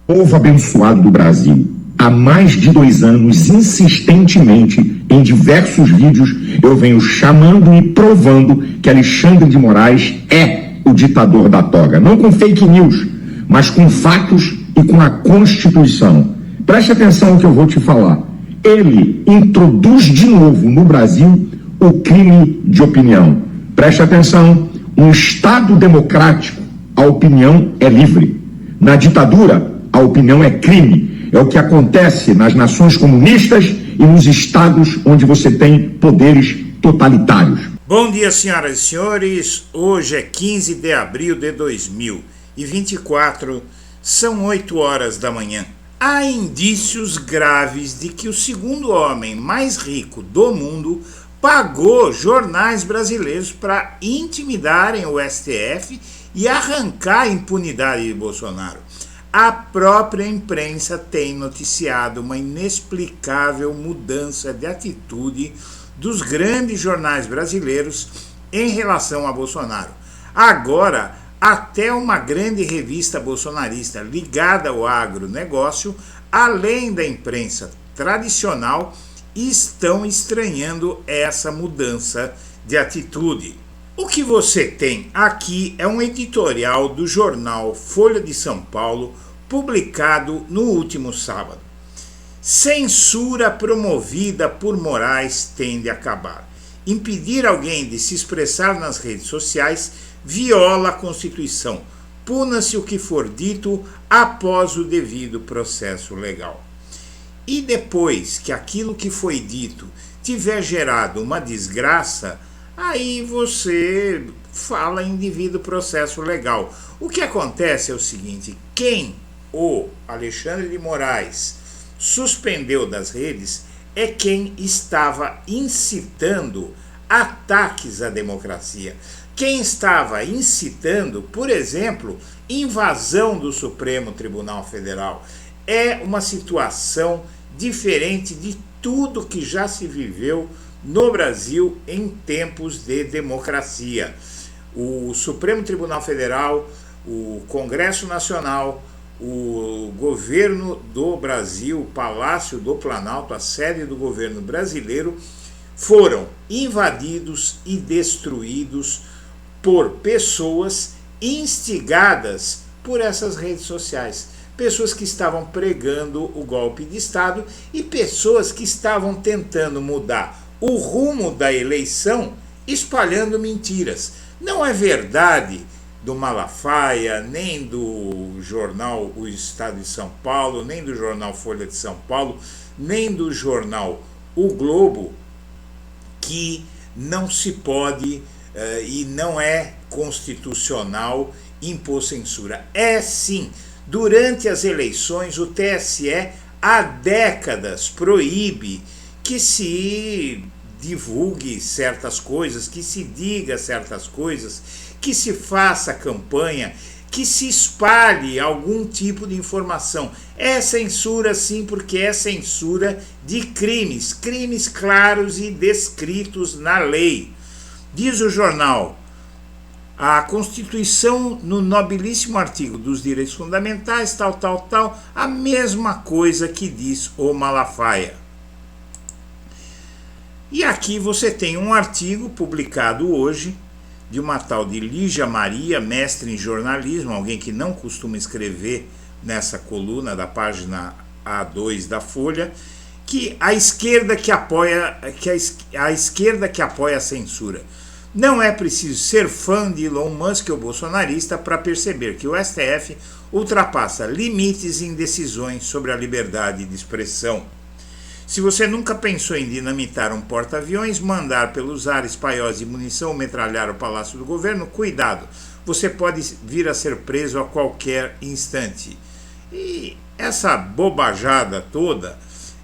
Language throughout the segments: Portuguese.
Povo abençoado do Brasil, há mais de 2 anos, insistentemente, em diversos vídeos, eu venho chamando e provando que Alexandre de Moraes é o ditador da toga. Não com fake news, mas com fatos e com a Constituição. Preste atenção no que eu vou te falar. Ele introduz de novo no Brasil o crime de opinião. Preste atenção, um Estado democrático, a opinião é livre. Na ditadura, a opinião é crime. É o que acontece nas nações comunistas e nos estados onde você tem poderes totalitários. Bom dia, senhoras e senhores. Hoje é 15 de abril de 2024, são 8 horas da manhã. Há indícios graves de que o segundo homem mais rico do mundo pagou jornais brasileiros para intimidarem o STF e arrancar a impunidade de Bolsonaro. A própria imprensa tem noticiado uma inexplicável mudança de atitude dos grandes jornais brasileiros em relação a Bolsonaro. Agora, até uma grande revista bolsonarista ligada ao agronegócio, além da imprensa tradicional, estão estranhando essa mudança de atitude. O que você tem aqui é um editorial do jornal Folha de São Paulo, publicado no último sábado. Censura promovida por Moraes tende a acabar. Impedir alguém de se expressar nas redes sociais viola a Constituição. Puna-se o que for dito após o devido processo legal. E depois que aquilo que foi dito tiver gerado uma desgraça, aí você fala em devido processo legal. O que acontece é o seguinte: quem o Alexandre de Moraes suspendeu das redes é quem estava incitando ataques à democracia. Quem estava incitando, por exemplo, invasão do Supremo Tribunal Federal. É uma situação diferente de tudo que já se viveu no Brasil em tempos de democracia. O Supremo Tribunal Federal, o Congresso Nacional, o governo do Brasil, o Palácio do Planalto, a sede do governo brasileiro, foram invadidos e destruídos por pessoas instigadas por essas redes sociais. Pessoas que estavam pregando o golpe de Estado e pessoas que estavam tentando mudar o rumo da eleição espalhando mentiras. Não é verdade do Malafaia, nem do jornal O Estado de São Paulo, nem do jornal Folha de São Paulo, nem do jornal O Globo, que não se pode e não é constitucional impor censura. É sim. Durante as eleições, o TSE há décadas proíbe que se divulgue certas coisas, que se diga certas coisas, que se faça campanha, que se espalhe algum tipo de informação. É censura sim, porque é censura de crimes, crimes claros e descritos na lei. Diz o jornal: a Constituição, no nobilíssimo artigo dos direitos fundamentais, tal, a mesma coisa que diz o Malafaia. E aqui você tem um artigo publicado hoje, de uma tal de Lígia Maria, mestre em jornalismo, alguém que não costuma escrever nessa coluna da página A2 da Folha, que a esquerda que apoia a censura. Não é preciso ser fã de Elon Musk ou bolsonarista para perceber que o STF ultrapassa limites em decisões sobre a liberdade de expressão. Se você nunca pensou em dinamitar um porta-aviões, mandar pelos ares paióis de munição ou metralhar o Palácio do Governo, cuidado, você pode vir a ser preso a qualquer instante. E essa bobajada toda,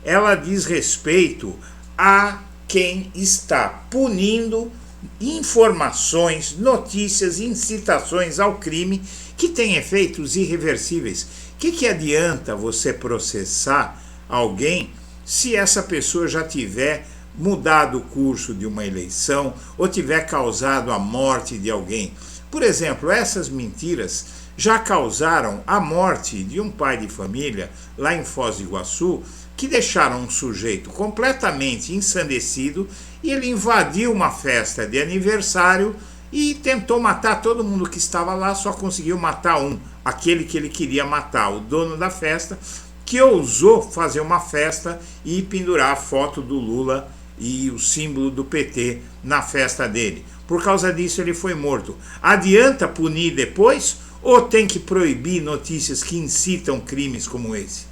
ela diz respeito a quem está punindo informações, notícias, incitações ao crime que têm efeitos irreversíveis. O que adianta você processar alguém se essa pessoa já tiver mudado o curso de uma eleição ou tiver causado a morte de alguém. Por exemplo, essas mentiras já causaram a morte de um pai de família lá em Foz do Iguaçu, que deixaram um sujeito completamente ensandecido e ele invadiu uma festa de aniversário e tentou matar todo mundo que estava lá, só conseguiu matar um, aquele que ele queria matar, o dono da festa, que ousou fazer uma festa e pendurar a foto do Lula e o símbolo do PT na festa dele. Por causa disso ele foi morto. Adianta punir depois ou tem que proibir notícias que incitam crimes como esse?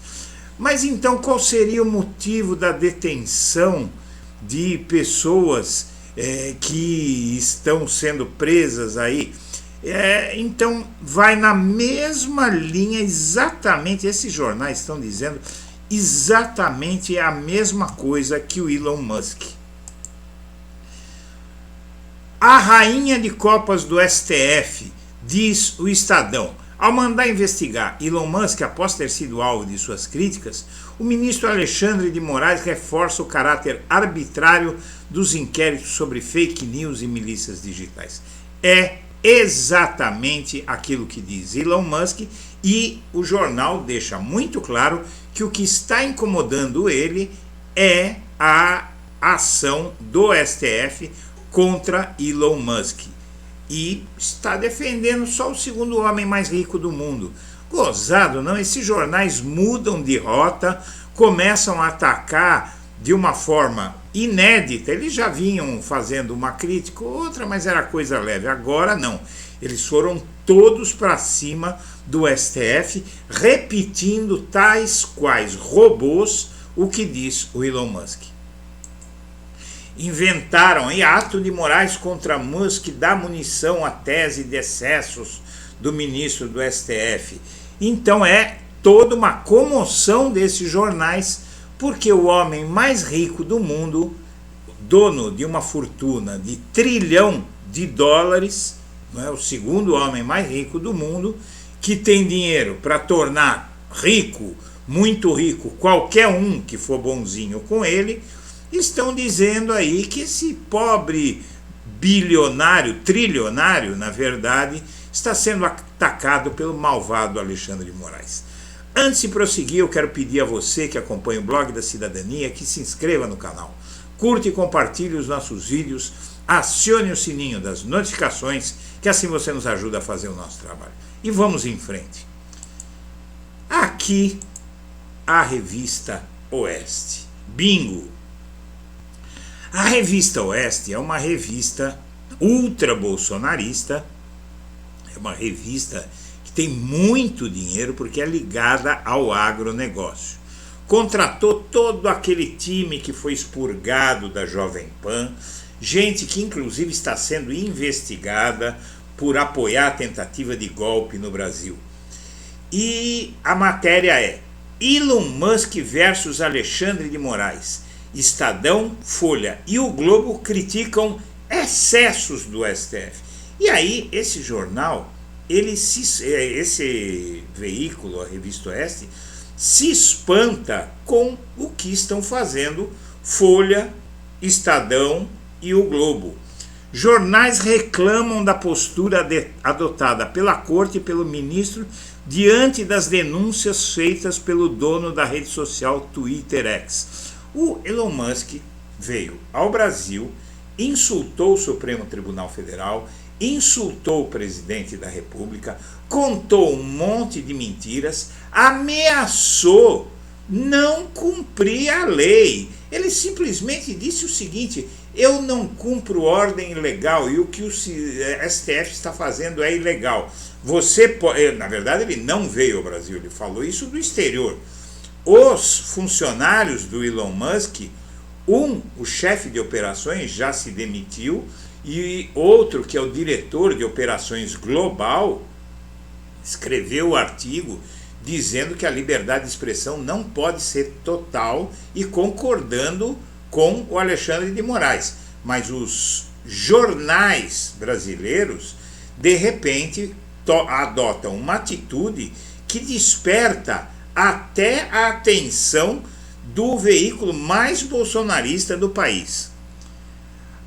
Mas então qual seria o motivo da detenção de pessoas que estão sendo presas aí? Então vai na mesma linha, exatamente, esses jornais estão dizendo exatamente a mesma coisa que o Elon Musk. A rainha de copas do STF, diz o Estadão, ao mandar investigar Elon Musk após ter sido alvo de suas críticas, o ministro Alexandre de Moraes reforça o caráter arbitrário dos inquéritos sobre fake news e milícias digitais. É exatamente aquilo que diz Elon Musk, e o jornal deixa muito claro que o que está incomodando ele é a ação do STF contra Elon Musk. E está defendendo só o segundo homem mais rico do mundo. Gozado, não? Esses jornais mudam de rota, começam a atacar de uma forma inédita. Eles já vinham fazendo uma crítica ou outra, mas era coisa leve. Agora não. Eles foram todos para cima do STF, repetindo tais quais robôs o que diz o Elon Musk. Inventaram em ato de Moraes contra Musk dá munição à tese de excessos do ministro do STF. Então é toda uma comoção desses jornais, porque o homem mais rico do mundo, dono de uma fortuna de $1 trilhão, não é, o segundo homem mais rico do mundo, que tem dinheiro para tornar rico, muito rico, qualquer um que for bonzinho com ele, estão dizendo aí que esse pobre bilionário, trilionário, na verdade, está sendo atacado pelo malvado Alexandre de Moraes. Antes de prosseguir, eu quero pedir a você que acompanha o Blog da Cidadania que se inscreva no canal, curte e compartilhe os nossos vídeos, acione o sininho das notificações, que assim você nos ajuda a fazer o nosso trabalho. E vamos em frente. Aqui, a revista Oeste. Bingo! A revista Oeste é uma revista ultra-bolsonarista, é uma revista que tem muito dinheiro porque é ligada ao agronegócio. Contratou todo aquele time que foi expurgado da Jovem Pan, gente que inclusive está sendo investigada por apoiar a tentativa de golpe no Brasil. E a matéria é Elon Musk versus Alexandre de Moraes. Estadão, Folha e o Globo criticam excessos do STF. E aí, esse jornal, esse veículo, a revista Oeste, se espanta com o que estão fazendo Folha, Estadão e o Globo. Jornais reclamam da postura adotada pela corte e pelo ministro diante das denúncias feitas pelo dono da rede social Twitter X. O Elon Musk veio ao Brasil, insultou o Supremo Tribunal Federal, insultou o presidente da República, contou um monte de mentiras, ameaçou não cumprir a lei. Ele simplesmente disse o seguinte: eu não cumpro ordem ilegal e o que o STF está fazendo é ilegal. Na verdade, ele não veio ao Brasil, ele falou isso do exterior. Os funcionários do Elon Musk, o chefe de operações já se demitiu e outro, que é o diretor de operações global, escreveu o artigo dizendo que a liberdade de expressão não pode ser total e concordando com o Alexandre de Moraes. Mas os jornais brasileiros, de repente, adotam uma atitude que desperta até a atenção do veículo mais bolsonarista do país.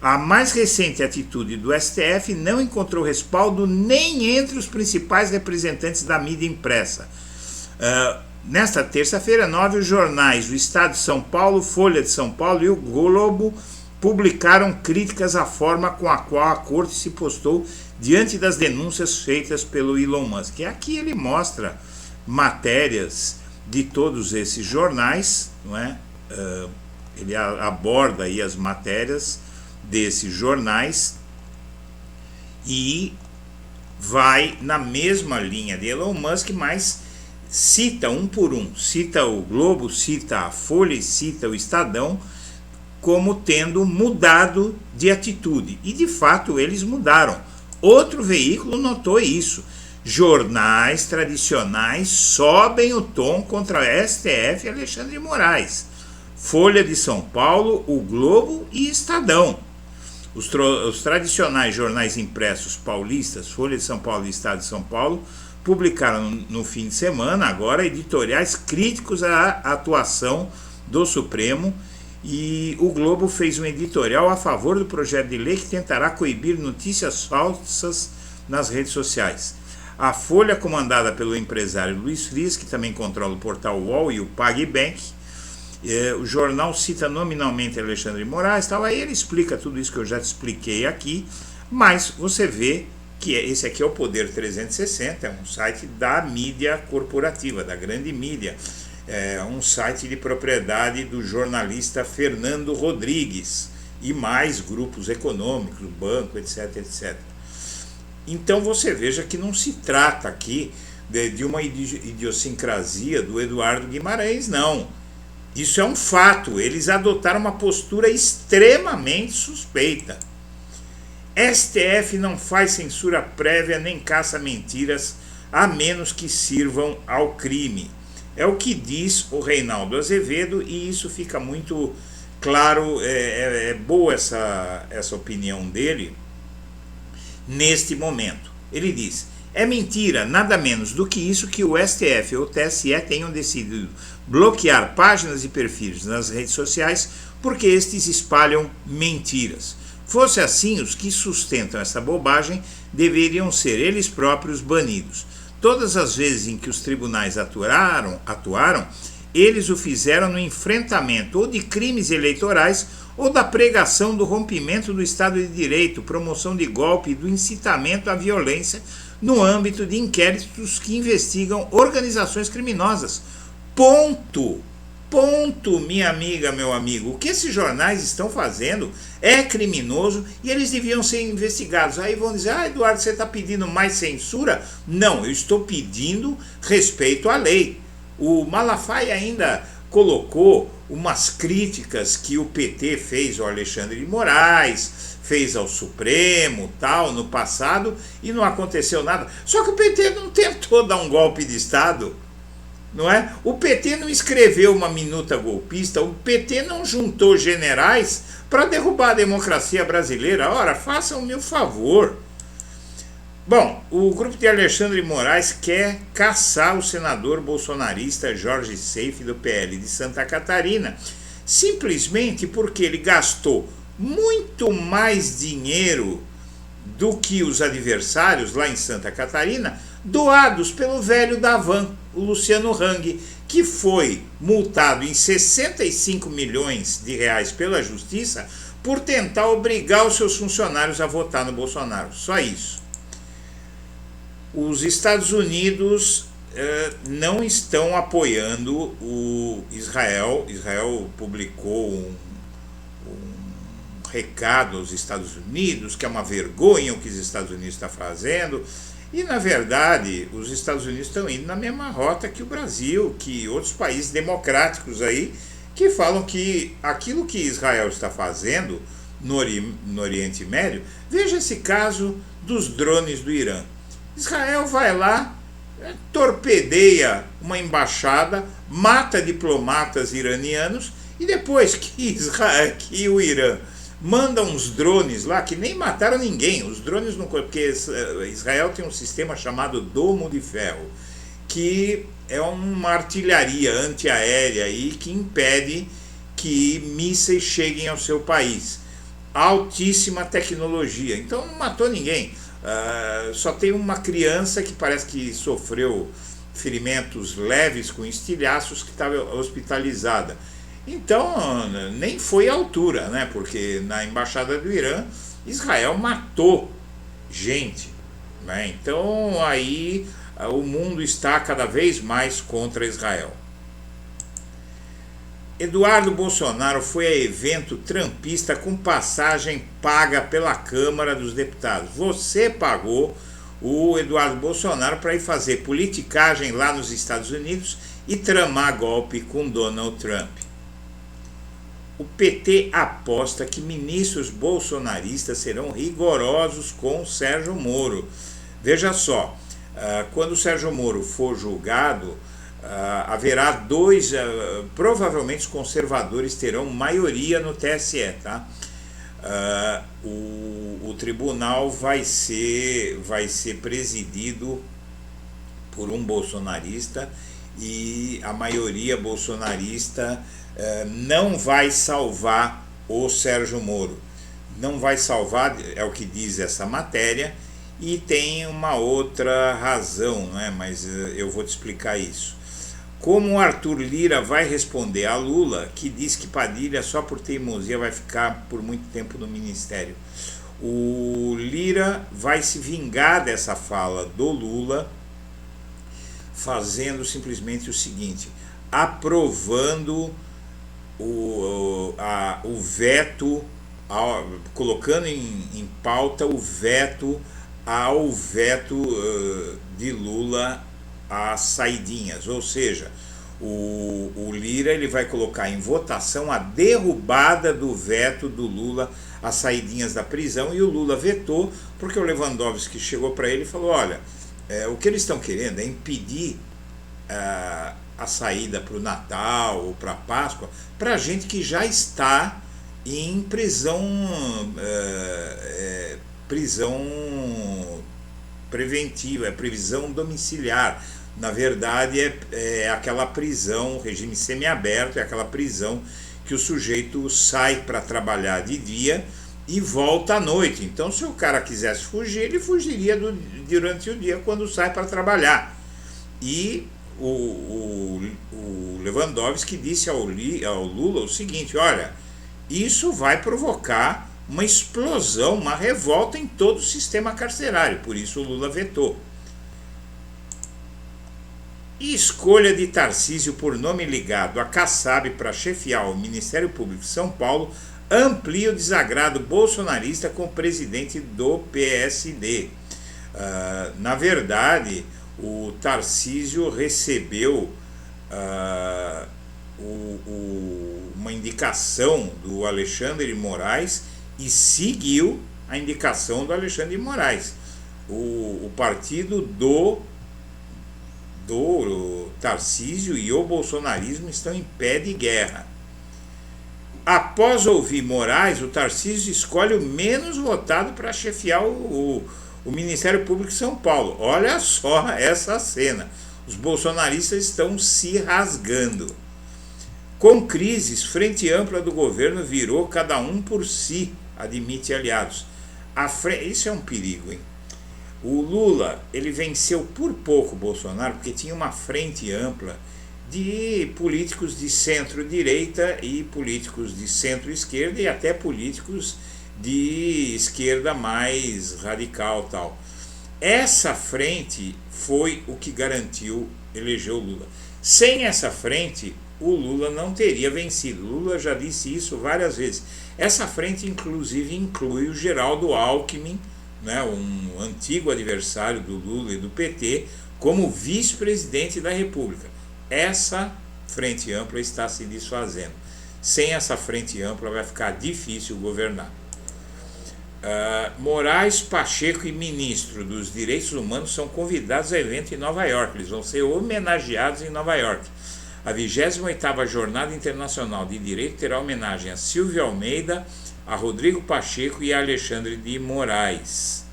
A mais recente atitude do STF não encontrou respaldo nem entre os principais representantes da mídia impressa. Nesta terça-feira, 9, os jornais O Estado de São Paulo, Folha de São Paulo e o Globo publicaram críticas à forma com a qual a corte se postou diante das denúncias feitas pelo Elon Musk. E aqui ele mostra matérias de todos esses jornais, não é? Ele aborda aí as matérias desses jornais e vai na mesma linha de Elon Musk, mas cita um por um, cita o Globo, cita a Folha e cita o Estadão como tendo mudado de atitude. E de fato eles mudaram. Outro veículo notou isso. Jornais tradicionais sobem o tom contra o STF e Alexandre de Moraes. Folha de São Paulo, o Globo e Estadão. Os tradicionais jornais impressos paulistas, Folha de São Paulo e Estado de São Paulo, publicaram no fim de semana agora editoriais críticos à atuação do Supremo, e o Globo fez um editorial a favor do projeto de lei que tentará coibir notícias falsas nas redes sociais. A Folha, comandada pelo empresário Luiz Frias, que também controla o portal UOL e o PagBank, o jornal cita nominalmente Alexandre de Moraes, tal, aí ele explica tudo isso que eu já te expliquei aqui, mas você vê que esse aqui é o Poder 360, é um site da mídia corporativa, da grande mídia, é um site de propriedade do jornalista Fernando Rodrigues e mais grupos econômicos, banco, etc, etc. Então você veja que não se trata aqui de uma idiosincrasia do Eduardo Guimarães, não. Isso é um fato, eles adotaram uma postura extremamente suspeita. STF não faz censura prévia nem caça mentiras, a menos que sirvam ao crime. É o que diz o Reinaldo Azevedo, e isso fica muito claro, é boa essa opinião dele neste momento. Ele diz: é mentira, nada menos do que isso, que o STF ou o TSE tenham decidido bloquear páginas e perfis nas redes sociais porque estes espalham mentiras. Fosse assim, os que sustentam essa bobagem deveriam ser eles próprios banidos. Todas as vezes em que os tribunais atuaram, eles o fizeram no enfrentamento ou de crimes eleitorais ou da pregação do rompimento do Estado de Direito, promoção de golpe e do incitamento à violência no âmbito de inquéritos que investigam organizações criminosas. Ponto. Ponto, minha amiga, meu amigo. O que esses jornais estão fazendo é criminoso e eles deviam ser investigados. Aí vão dizer: Eduardo, você está pedindo mais censura? Não, eu estou pedindo respeito à lei. O Malafaia ainda colocou umas críticas que o PT fez ao Alexandre de Moraes, fez ao Supremo, tal, no passado, e não aconteceu nada. Só que o PT não tentou dar um golpe de Estado. Não é? O PT não escreveu uma minuta golpista, o PT não juntou generais para derrubar a democracia brasileira. Ora, façam-me o favor. Bom, o grupo de Alexandre de Moraes quer caçar o senador bolsonarista Jorge Seife, do PL de Santa Catarina, simplesmente porque ele gastou muito mais dinheiro do que os adversários lá em Santa Catarina, doados pelo velho da van, o Luciano Hang, que foi multado em 65 milhões de reais pela justiça por tentar obrigar os seus funcionários a votar no Bolsonaro. Só isso. Os Estados Unidos não estão apoiando o Israel. Israel publicou um recado aos Estados Unidos, que é uma vergonha o que os Estados Unidos estão fazendo. E, na verdade, os Estados Unidos estão indo na mesma rota que o Brasil, que outros países democráticos aí, que falam que aquilo que Israel está fazendo no Oriente Médio, veja esse caso dos drones do Irã. Israel vai lá, torpedeia uma embaixada, mata diplomatas iranianos, e depois que o Irã manda uns drones lá, que nem mataram ninguém, os drones não... Porque Israel tem um sistema chamado Domo de Ferro, que é uma artilharia antiaérea aí que impede que mísseis cheguem ao seu país. Altíssima tecnologia, então não matou ninguém. Só tem uma criança que parece que sofreu ferimentos leves com estilhaços, que estava hospitalizada. Então nem foi à altura, né? Porque na embaixada do Irã, Israel matou gente, né? Então aí o mundo está cada vez mais contra Israel. Eduardo Bolsonaro foi a evento trampista com passagem paga pela Câmara dos Deputados. Você pagou o Eduardo Bolsonaro para ir fazer politicagem lá nos Estados Unidos e tramar golpe com Donald Trump. O PT aposta que ministros bolsonaristas serão rigorosos com Sérgio Moro. Veja só, quando o Sérgio Moro for julgado, haverá dois, provavelmente os conservadores terão maioria no TSE, tá? O tribunal vai ser presidido por um bolsonarista e a maioria bolsonarista não vai salvar o Sérgio Moro. Não vai salvar, é o que diz essa matéria, e tem uma outra razão, né? Mas eu vou te explicar isso. Como o Arthur Lira vai responder a Lula, que diz que Padilha só por teimosia vai ficar por muito tempo no ministério. O Lira vai se vingar dessa fala do Lula, fazendo simplesmente o seguinte: aprovando o veto, colocando em pauta o veto ao veto de Lula às saidinhas, ou seja, o Lira ele vai colocar em votação a derrubada do veto do Lula às saidinhas da prisão, e o Lula vetou porque o Lewandowski chegou para ele e falou: olha, o que eles estão querendo é impedir a saída para o Natal ou para a Páscoa para gente que já está em prisão preventiva, prisão domiciliar. Na verdade é aquela prisão, regime semiaberto, é aquela prisão que o sujeito sai para trabalhar de dia e volta à noite. Então, se o cara quisesse fugir, ele fugiria durante o dia quando sai para trabalhar. E o Lewandowski disse ao Lula o seguinte: olha, isso vai provocar uma explosão, uma revolta em todo o sistema carcerário, por isso o Lula vetou. E escolha de Tarcísio por nome ligado a Kassab para chefiar o Ministério Público de São Paulo amplia o desagrado bolsonarista com o presidente do PSD. Na verdade, o Tarcísio recebeu uma indicação do Alexandre de Moraes e seguiu a indicação do Alexandre de Moraes. O partido do Tarcísio e o bolsonarismo estão em pé de guerra. Após ouvir Moraes, o Tarcísio escolhe o menos votado para chefiar o Ministério Público de São Paulo. Olha só essa cena. Os bolsonaristas estão se rasgando. Com crises, frente ampla do governo virou cada um por si, admite aliados. Isso é um perigo, hein? O Lula, ele venceu por pouco o Bolsonaro, porque tinha uma frente ampla de políticos de centro-direita e políticos de centro-esquerda e até políticos de esquerda mais radical tal. Essa frente foi o que garantiu eleger o Lula. Sem essa frente, o Lula não teria vencido. O Lula já disse isso várias vezes. Essa frente, inclusive, inclui o Geraldo Alckmin, né, um antigo adversário do Lula e do PT, como vice-presidente da República. Essa frente ampla está se desfazendo. Sem essa frente ampla vai ficar difícil governar. Moraes, Pacheco e ministro dos Direitos Humanos são convidados ao evento em Nova York. Eles vão ser homenageados em Nova York. A 28ª Jornada Internacional de Direito terá homenagem a Silvio Almeida, a Rodrigo Pacheco e a Alexandre de Moraes.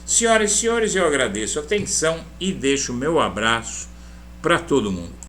Senhoras e senhores, eu agradeço a atenção e deixo o meu abraço para todo mundo.